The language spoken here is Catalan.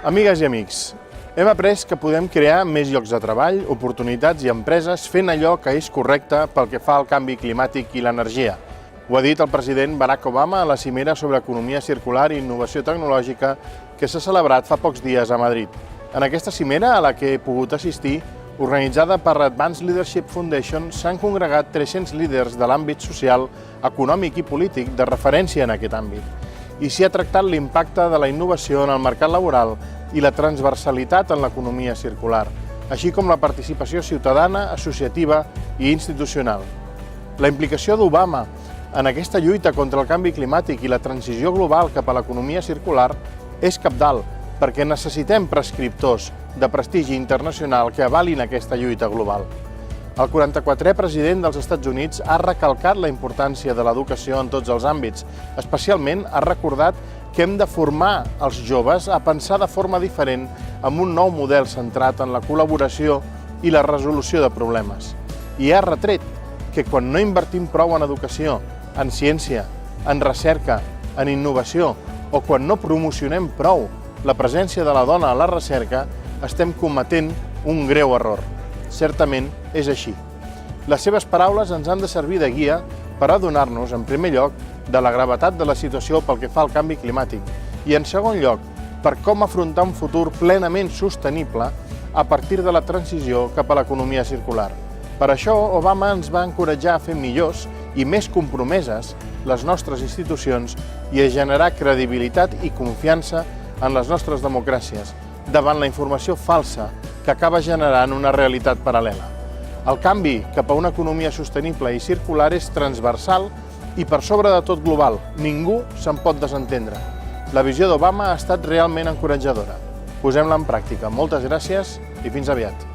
Amigues i amics, hem après que podem crear més llocs de treball, oportunitats i empreses fent allò que és correcte pel que fa al canvi climàtic i l'energia. Ho ha dit el president Barack Obama a la cimera sobre economia circular i innovació tecnològica que s'ha celebrat fa pocs dies a Madrid. En aquesta cimera, a la que he pogut assistir, organitzada per Advanced Leadership Foundation, s'han congregat 300 líders de l'àmbit social, econòmic i polític de referència en aquest àmbit. I s'hi ha tractat l'impacte de la innovació en el mercat laboral i la transversalitat en l'economia circular, així com la participació ciutadana, associativa i institucional. La implicació d'Obama en aquesta lluita contra el canvi climàtic i la transició global cap a l'economia circular és cabdal, perquè necessitem prescriptors de prestigi internacional que avalin aquesta lluita global. El 44è president dels Estats Units ha recalcat la importància de l'educació en tots els àmbits. Especialment ha recordat que hem de formar els joves a pensar de forma diferent amb un nou model centrat en la col·laboració i la resolució de problemes. I ha retret que quan no invertim prou en educació, en ciència, en recerca, en innovació o quan no promocionem prou la presència de la dona a la recerca, estem cometent un greu error. Certament és així. Les seves paraules ens han de servir de guia per adonar-nos, en primer lloc, de la gravetat de la situació pel que fa al canvi climàtic i, en segon lloc, per com afrontar un futur plenament sostenible a partir de la transició cap a l'economia circular. Per això, Obama ens va encoratjar a fer millors i més compromeses les nostres institucions i a generar credibilitat i confiança en les nostres democràcies davant la informació falsa que acaba generant una realitat paral·lela. El canvi cap a una economia sostenible i circular és transversal i per sobre de tot global. Ningú se'n pot desentendre. La visió d'Obama ha estat realment encoratjadora. Posem-la en pràctica. Moltes gràcies i fins aviat.